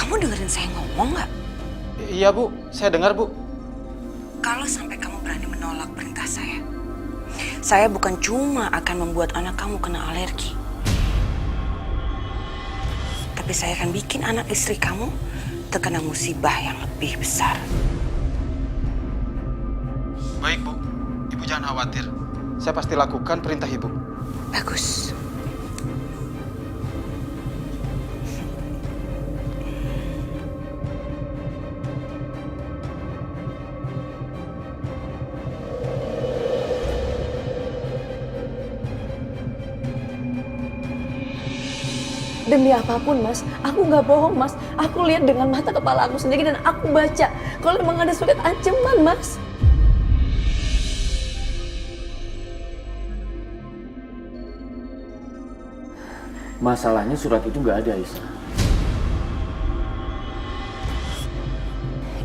Kamu dengerin saya ngomong nggak? Iya Bu, saya dengar Bu. Kalau sampai kamu berani menolak perintah saya bukan cuma akan membuat anak kamu kena alergi. Tapi saya akan bikin anak istri kamu terkena musibah yang lebih besar. Baik Bu, Ibu jangan khawatir. Saya pasti lakukan perintah Ibu. Bagus. Demi apapun mas, aku nggak bohong mas. Aku lihat dengan mata kepala aku sendiri dan aku baca kalau emang ada surat ancaman mas. Masalahnya surat itu nggak ada, Aisyah.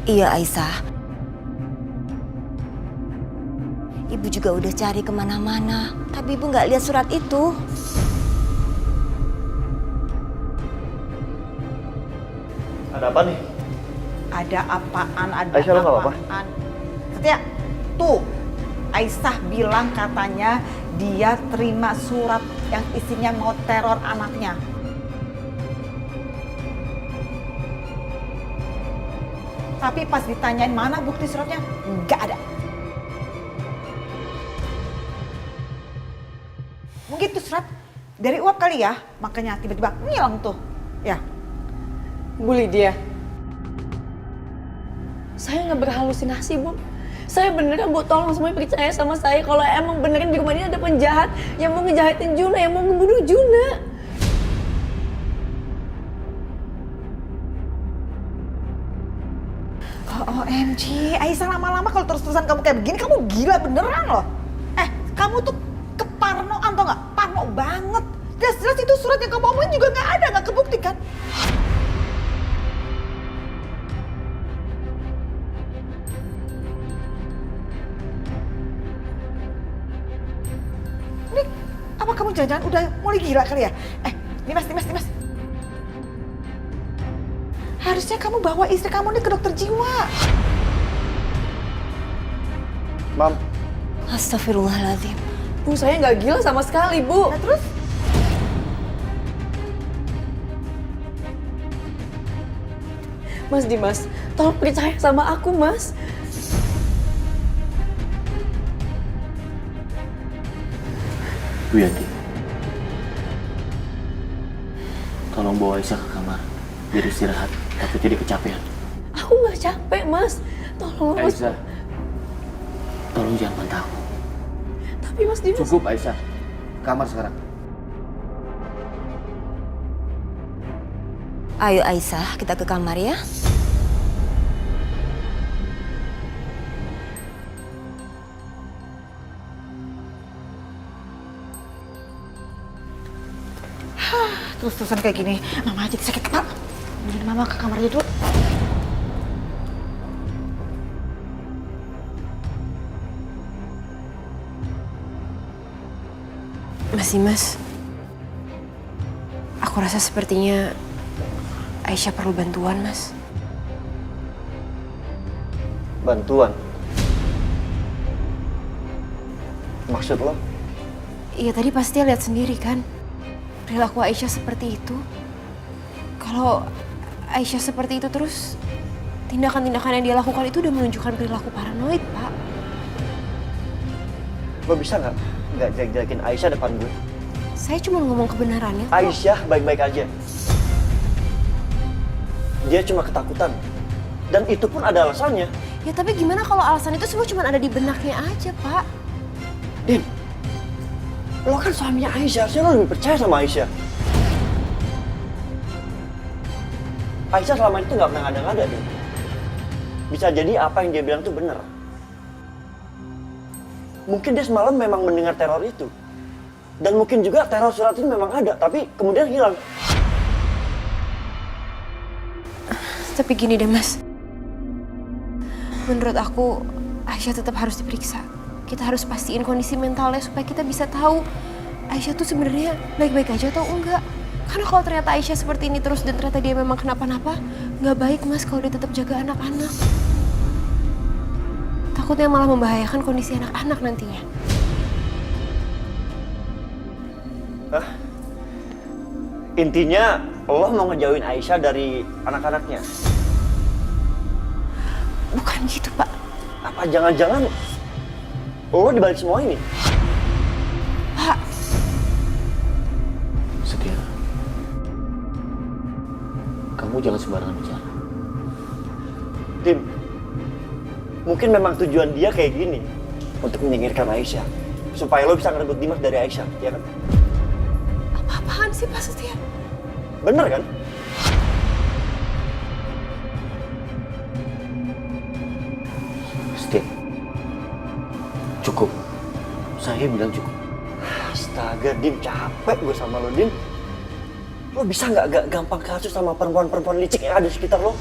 Iya Aisyah. Ibu juga udah cari kemana-mana, tapi ibu nggak lihat surat itu. Ada apa nih? Ada apaan? Ada Aisyah, lo nggak apa-apa? apaan? Setia, tuh Aisyah bilang katanya dia terima surat yang isinya mau teror anaknya. Tapi pas ditanyain mana bukti suratnya, nggak ada. Mungkin tuh surat dari uap kali ya, makanya tiba-tiba ngilang tuh. Ya. Bu Lydia, saya nggak berhalusinasi Bu. Saya beneran Bu, tolong semuanya percaya sama saya kalau emang beneran di rumah ini ada penjahat yang mau ngejahatin Juna, yang mau ngebunuh Juna. OMG, Aisyah lama-lama kalau terus-terusan kamu kayak begini, kamu gila beneran loh. Kamu tuh keparnoan tau nggak? Parno banget. Jelas-jelas itu surat yang kamu omongin juga nggak ada, nggak kebukti kan? Ini apa kamu jangan-jangan udah mulai gila kali ya? Dimas. Harusnya kamu bawa istri kamu nih ke dokter jiwa. Mam, Astagfirullahaladzim. Bu, saya nggak gila sama sekali Bu. Nah terus? Mas Dimas, tolong percaya sama aku Mas. Bu Yanti, tolong bawa Aisyah ke kamar biar istirahat, takut jadi kecapean. Aku nggak capek Mas. Tolong Mas. Aisyah, tolong jangan bantah aku. Tapi Mas Dimas. Cukup Aisyah, kamar sekarang. Ayo Aisyah, kita ke kamar ya. Terus-terusan kayak gini, mama jadi sakit kepala. Mending mama ke kamarnya dulu. Mas Dimas, aku rasa sepertinya Aisyah perlu bantuan, Mas. bantuan? Maksud lo? Iya, tadi pasti lihat sendiri kan, perilaku Aisyah seperti itu. Kalau Aisyah seperti itu terus, tindakan-tindakan yang dia lakukan itu udah menunjukkan perilaku paranoid, Pak. Lo bisa nggak jelek-jelekin Aisyah depan gue? Saya cuma ngomong kebenarannya kok. Aisyah baik-baik aja. Dia cuma ketakutan. Dan itu pun ada alasannya. Ya tapi gimana kalau alasan itu semua cuma ada di benaknya aja, Pak? Din, lo kan suaminya Aisyah, harusnya lo lebih percaya sama Aisyah. Aisyah selama itu nggak pernah ngada-ngada, Din. Bisa jadi apa yang dia bilang tuh benar. Mungkin dia semalam memang mendengar teror itu. Dan mungkin juga teror surat itu memang ada, tapi kemudian hilang. Tapi gini deh, Mas. Menurut aku, Aisyah tetap harus diperiksa. Kita harus pastiin kondisi mentalnya supaya kita bisa tahu Aisyah tuh sebenarnya baik-baik aja atau enggak. Karena kalau ternyata Aisyah seperti ini terus dan ternyata dia memang kenapa-napa, nggak baik Mas kalau dia tetap jaga anak-anak. Takutnya malah membahayakan kondisi anak-anak nantinya. Hah? Intinya lo mau ngejauhin Aisyah dari anak-anaknya? Bukan gitu, Pak. Apa jangan-jangan lo dibalik semua ini? Pak, Setia, kamu jangan sembarangan bicara. Tim, mungkin memang tujuan dia kayak gini untuk menyingkirkan Aisyah, supaya lo bisa ngerebut Dimas dari Aisyah, ya kan? apa-apaan sih Pak Setia? Bener kan? Setia, cukup. Saya bilang cukup. Astaga, Dim, capek gue sama lo, Dim. Lo bisa nggak gampang kasus sama perempuan-perempuan licik yang ada di sekitar lo?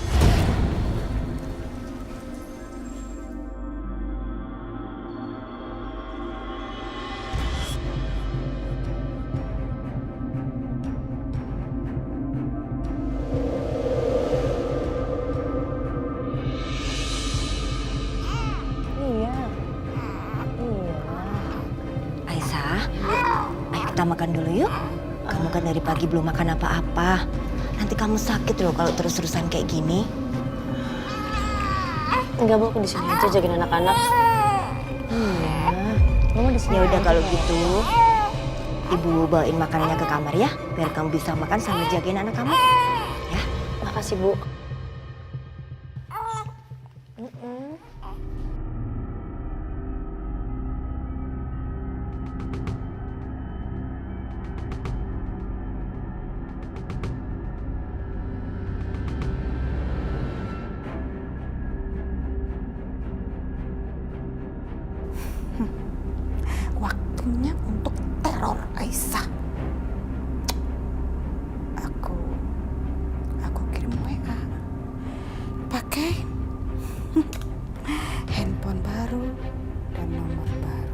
Aisyah, ayo kita makan dulu yuk. Kamu kan dari pagi belum makan apa-apa. Nanti kamu sakit loh kalau terus-terusan kayak gini. Enggak, Bu, aku di sini aja jagain anak-anak. Mama di sini. Ya udah kalau gitu, Ibu bawain makanannya ke kamar ya, biar kamu bisa makan sambil jagain anak kamu. Ya. Makasih, Bu. Waktunya untuk teror Aisyah. Aku kirim WA pakai handphone baru dan nomor baru.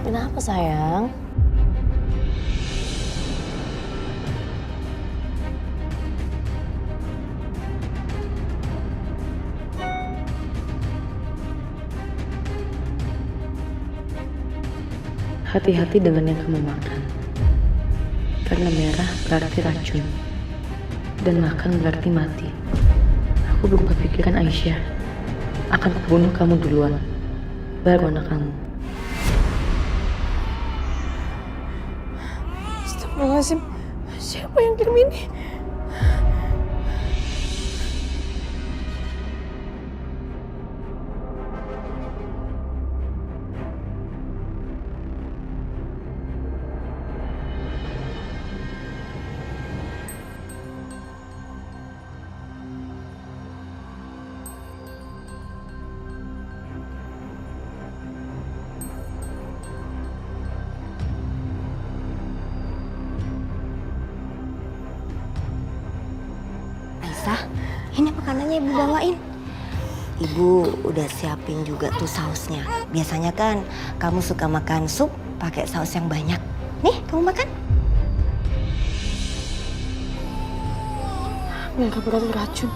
Kenapa, sayang? Hati-hati dengan yang kamu makan. Karena merah berarti racun. Dan makan berarti mati. Aku berubah pikiran Aisyah. Akan kubunuh kamu duluan. Baru anak kamu. Astagfirullahaladzim. Siapa yang kirim ini? Aisyah, ini makanannya Ibu bawain. Ibu udah siapin juga tuh sausnya. Biasanya kan kamu suka makan sup pakai saus yang banyak. Nih, kamu makan. Mereka berarti racun.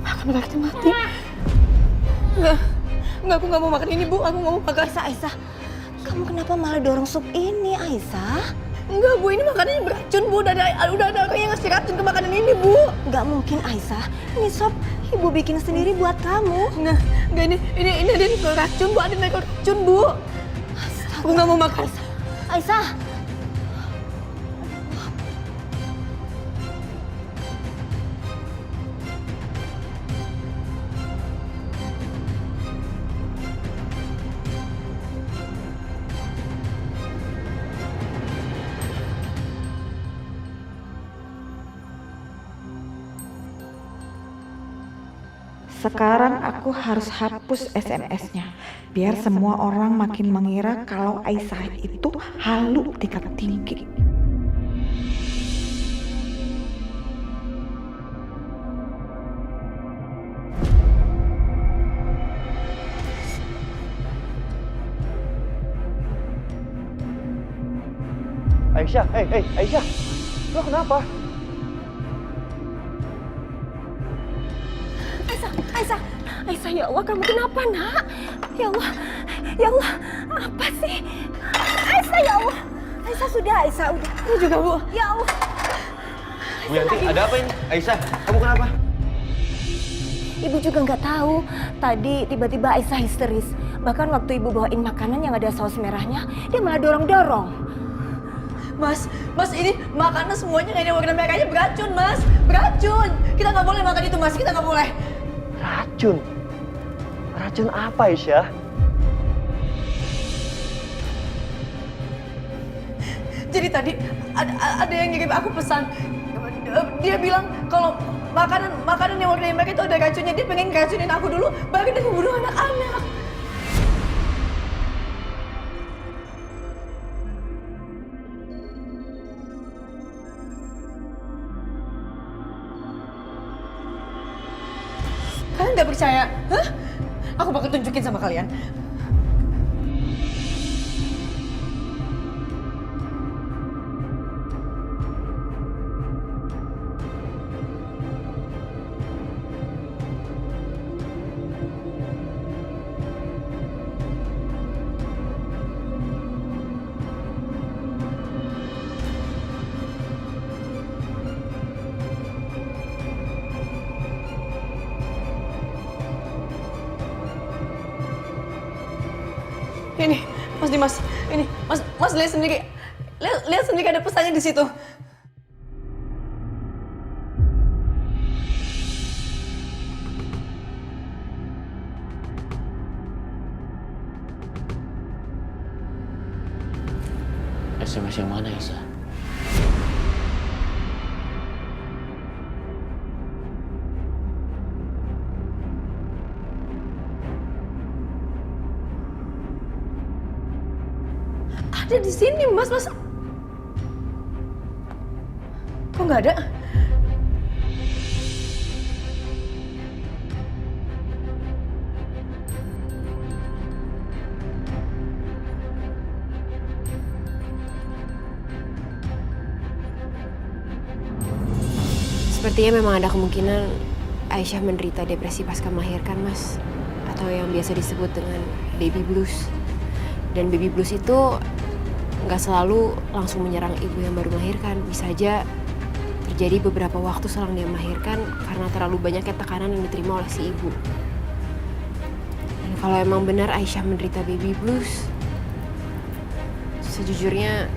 Makan berarti mati. Enggak, aku nggak mau makan ini, Bu. Aku nggak mau makan. Aisyah, kamu kenapa malah dorong sup ini, Aisyah? Enggak, Bu. Ini makanannya beracun, Bu. Udah ada orang yang ngasih racun ke makanan ini, Bu. Nggak mungkin, Aisyah. Ini sop Ibu bikin sendiri buat kamu. Enggak, ini ada nickel racun, Bu. Ada nickel racun, Bu. Aku nggak mau makan. Aisyah. Sekarang aku harus hapus SMS-nya biar semua orang makin mengira kalau Aisyah itu halu tingkat tinggi. Aisyah, Aisyah, lo kenapa? Aisyah, ya Allah, kamu kenapa, nak? Ya Allah, apa sih? Aisyah, ya Allah. Aisyah, udah. Ini juga, Bu. Ya Allah. Bu Yanti, ada apa ini? Aisyah, kamu kenapa? Ibu juga nggak tahu. Tadi tiba-tiba Aisyah histeris. Bahkan waktu ibu bawain makanan yang ada saus merahnya, dia malah dorong-dorong. Mas, ini makanan semuanya nggak ada warna merahnya beracun, Mas. Beracun. Kita nggak boleh makan itu, Mas. Kita nggak boleh. Racun? Racun apa, Aisyah? Jadi tadi ada yang ngirim aku pesan. Dia bilang kalau makanan yang warna merah itu ada racunnya. Dia pengen racunin aku dulu, baru dia membunuh anak-anak. Kalian nggak percaya? Hah? Aku bakal tunjukin sama kalian. Ini, Mas Dimas, ini, Mas lihat sendiri, lihat sendiri ada pesannya di situ. SMS yang mana, Aisyah? Ada di sini, Mas. Kok nggak ada? Sepertinya memang ada kemungkinan Aisyah menderita depresi pasca melahirkan, Mas. Atau yang biasa disebut dengan baby blues. Dan baby blues itu nggak selalu langsung menyerang ibu yang baru melahirkan. Bisa aja terjadi beberapa waktu selang dia melahirkan karena terlalu banyaknya tekanan yang diterima oleh si ibu. Dan kalau emang benar Aisyah menderita baby blues, sejujurnya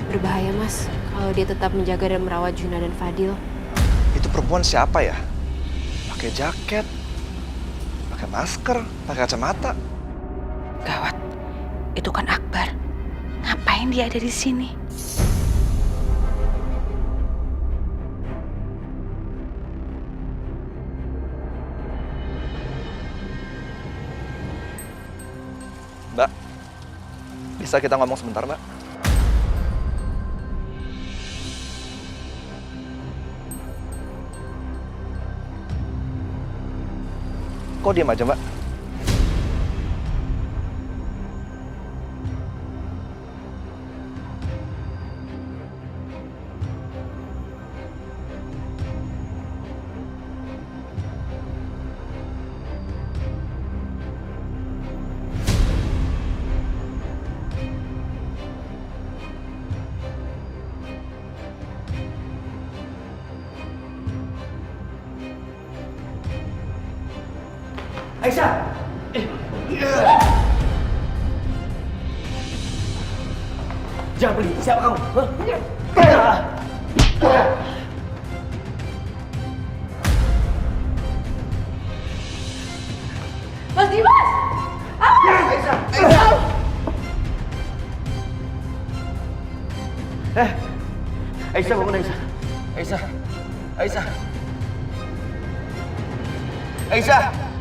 berbahaya, Mas, kalau dia tetap menjaga dan merawat Juna dan Fadil. Itu perempuan siapa ya? Pakai jaket, pakai masker, pakai kacamata. Gawat, itu kan Akbar. Ngapain dia ada di sini? Mbak, bisa kita ngomong sebentar, Mbak? Kok diam aja, Mbak? Aisyah! Jangan pergi, siapa kamu? Mas Dimas! Aisyah! Aisyah! Aisyah, bangun Aisyah. Aisyah! Aisyah! Aisyah!